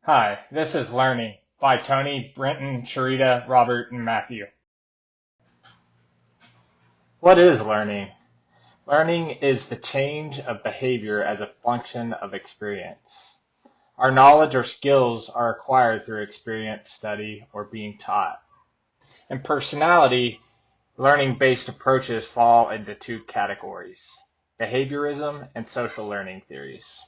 Hi, this is Learning by Tony, Brenton, Sharita, Robert, and Matthew. What is learning? Learning is the change of behavior as a function of experience. Our knowledge or skills are acquired through experience, study, or being taught. In personality, learning-based approaches fall into two categories: behaviorism and social learning theories.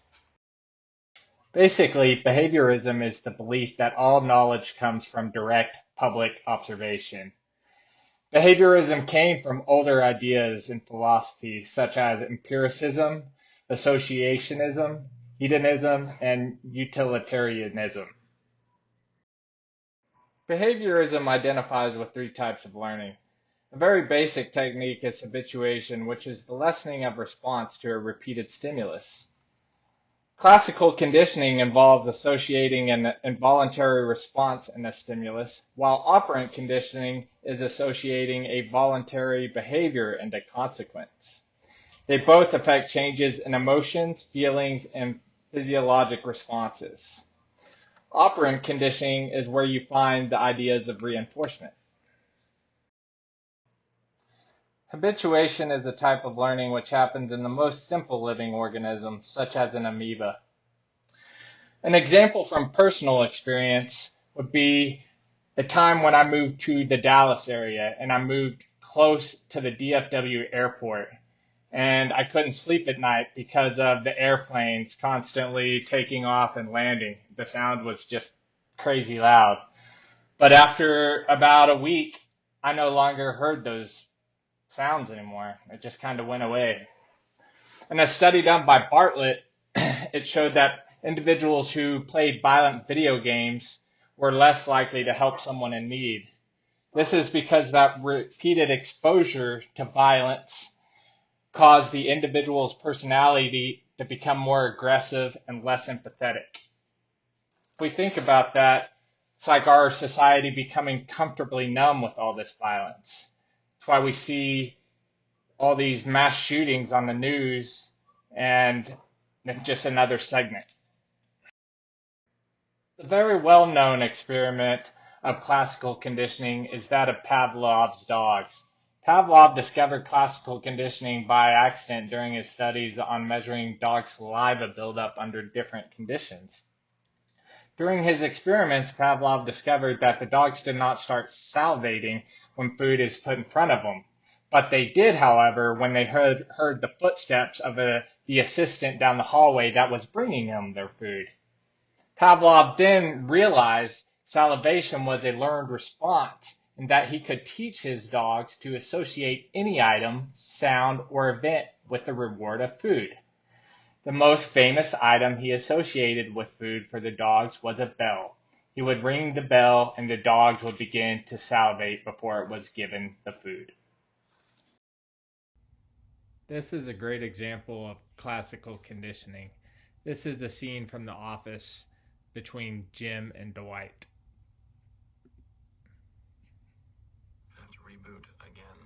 Basically, behaviorism is the belief that all knowledge comes from direct public observation. Behaviorism came from older ideas in philosophy such as empiricism, associationism, hedonism, and utilitarianism. Behaviorism identifies with three types of learning. A very basic technique is habituation, which is the lessening of response to a repeated stimulus. Classical conditioning involves associating an involuntary response in a stimulus, while operant conditioning is associating a voluntary behavior and a consequence. They both affect changes in emotions, feelings, and physiologic responses. Operant conditioning is where you find the ideas of reinforcement. Habituation is a type of learning which happens in the most simple living organisms, such as an amoeba. An example from personal experience would be the time when I moved to the Dallas area and I moved close to the DFW airport, and I couldn't sleep at night because of the airplanes constantly taking off and landing. The sound was just crazy loud. But after about a week, I no longer heard those sounds anymore. It just kind of went away. In a study done by Bartlett, it showed that individuals who played violent video games were less likely to help someone in need. This is because that repeated exposure to violence caused the individual's personality to become more aggressive and less empathetic. If we think about that, it's like our society becoming comfortably numb with all this violence. That's why we see all these mass shootings on the news and just another segment. The very well-known experiment of classical conditioning is that of Pavlov's dogs. Pavlov discovered classical conditioning by accident during his studies on measuring dogs' saliva buildup under different conditions. During his experiments, Pavlov discovered that the dogs did not start salivating when food is put in front of them. But they did, however, when they heard the footsteps of the assistant down the hallway that was bringing them their food. Pavlov then realized salivation was a learned response and that he could teach his dogs to associate any item, sound, or event with the reward of food. The most famous item he associated with food for the dogs was a bell. He would ring the bell and the dogs would begin to salivate before it was given the food. This is a great example of classical conditioning. This is a scene from The Office between Jim and Dwight. I have to reboot again.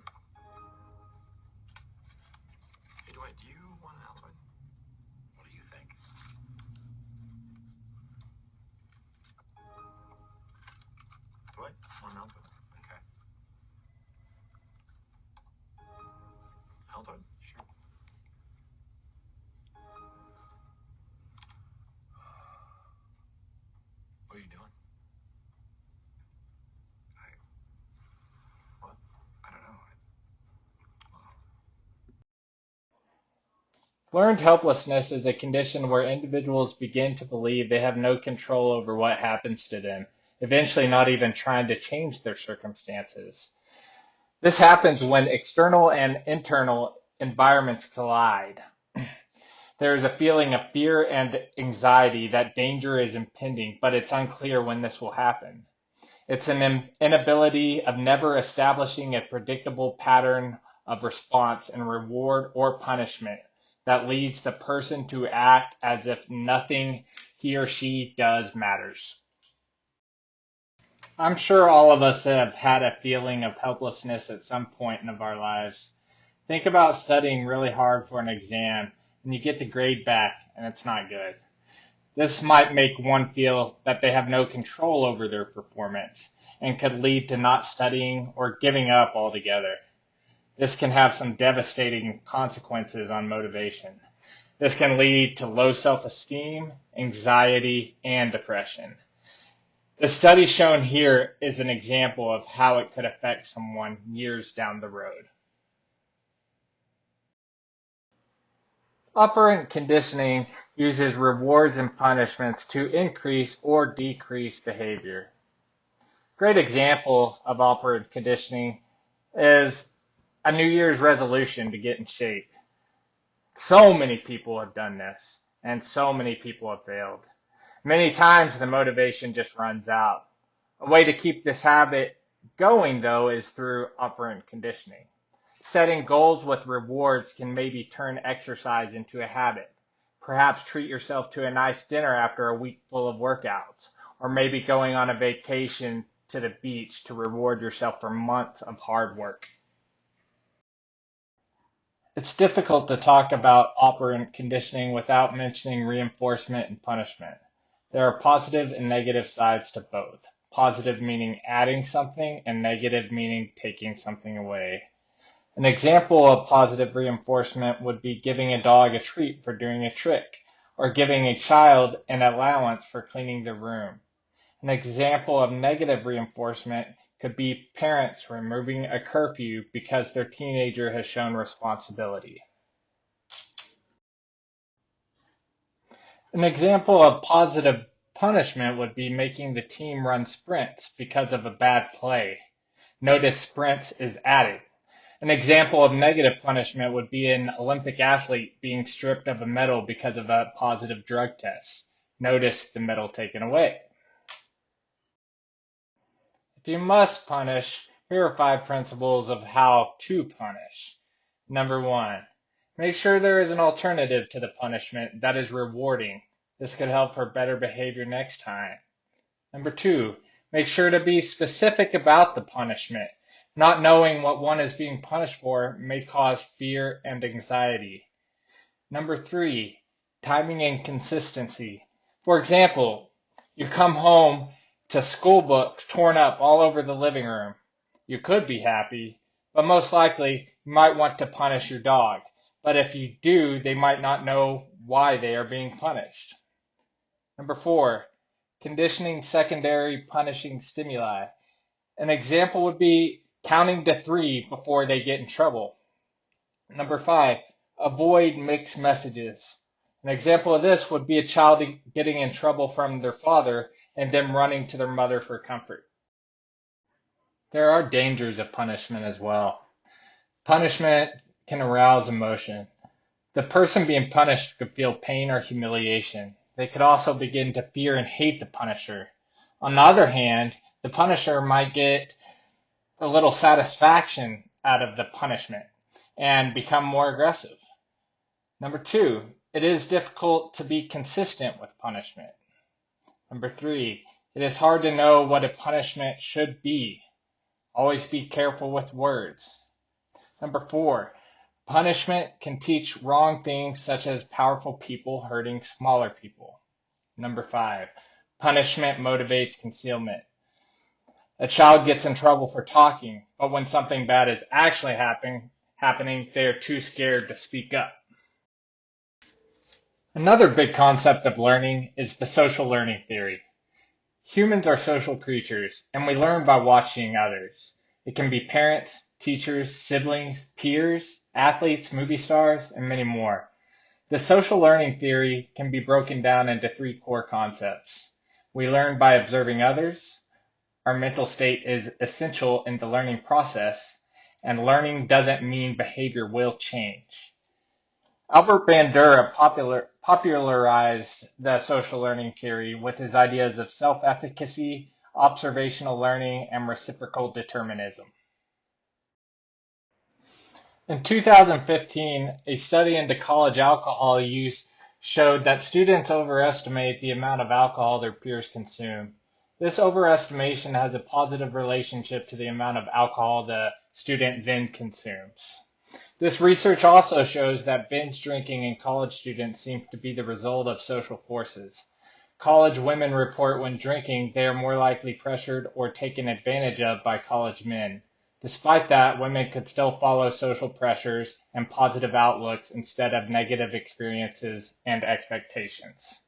Hey Dwight, do you want an Altoid? What do you think? Dwight, want an Altoid? Okay. Altoid? Sure. What are you doing? What? I don't know. Learned helplessness is a condition where individuals begin to believe they have no control over what happens to them, eventually not even trying to change their circumstances. This happens when external and internal environments collide. There is a feeling of fear and anxiety that danger is impending, but it's unclear when this will happen. It's an inability of never establishing a predictable pattern of response and reward or punishment that leads the person to act as if nothing he or she does matters. I'm sure all of us have had a feeling of helplessness at some point of our lives. Think about studying really hard for an exam and you get the grade back and it's not good. This might make one feel that they have no control over their performance and could lead to not studying or giving up altogether. This can have some devastating consequences on motivation. This can lead to low self-esteem, anxiety, and depression. The study shown here is an example of how it could affect someone years down the road. Operant conditioning uses rewards and punishments to increase or decrease behavior. Great example of operant conditioning is a New Year's resolution to get in shape. So many people have done this, and so many people have failed. Many times the motivation just runs out. A way to keep this habit going, though, is through operant conditioning. Setting goals with rewards can maybe turn exercise into a habit. Perhaps treat yourself to a nice dinner after a week full of workouts, or maybe going on a vacation to the beach to reward yourself for months of hard work. It's difficult to talk about operant conditioning without mentioning reinforcement and punishment. There are positive and negative sides to both. Positive meaning adding something, and negative meaning taking something away. An example of positive reinforcement would be giving a dog a treat for doing a trick, or giving a child an allowance for cleaning their room. An example of negative reinforcement could be parents removing a curfew because their teenager has shown responsibility. An example of positive punishment would be making the team run sprints because of a bad play. Notice sprints is added. An example of negative punishment would be an Olympic athlete being stripped of a medal because of a positive drug test. Notice the medal taken away. If you must punish, here are 5 principles of how to punish. Number 1, make sure there is an alternative to the punishment that is rewarding. This could help for better behavior next time. Number 2, make sure to be specific about the punishment. Not knowing what one is being punished for may cause fear and anxiety. Number 3, timing and consistency. For example, you come home to school books torn up all over the living room. You could be happy, but most likely you might want to punish your dog. But if you do, they might not know why they are being punished. Number 4, conditioning secondary punishing stimuli. An example would be counting to 3 before they get in trouble. Number 5, avoid mixed messages. An example of this would be a child getting in trouble from their father and them running to their mother for comfort. There are dangers of punishment as well. Punishment can arouse emotion. The person being punished could feel pain or humiliation. They could also begin to fear and hate the punisher. On the other hand, the punisher might get a little satisfaction out of the punishment and become more aggressive. Number 2, it is difficult to be consistent with punishment. Number 3, it is hard to know what a punishment should be. Always be careful with words. Number 4, punishment can teach wrong things such as powerful people hurting smaller people. Number 5, punishment motivates concealment. A child gets in trouble for talking, but when something bad is actually happening, they are too scared to speak up. Another big concept of learning is the social learning theory. Humans are social creatures, and we learn by watching others. It can be parents, teachers, siblings, peers, athletes, movie stars, and many more. The social learning theory can be broken down into 3 core concepts. We learn by observing others, our mental state is essential in the learning process, and learning doesn't mean behavior will change. Albert Bandura popularized the social learning theory with his ideas of self-efficacy, observational learning, and reciprocal determinism. In 2015, a study into college alcohol use showed that students overestimate the amount of alcohol their peers consume. This overestimation has a positive relationship to the amount of alcohol the student then consumes. This research also shows that binge drinking in college students seems to be the result of social forces. College women report when drinking, they are more likely pressured or taken advantage of by college men. Despite that, women could still follow social pressures and positive outlooks instead of negative experiences and expectations.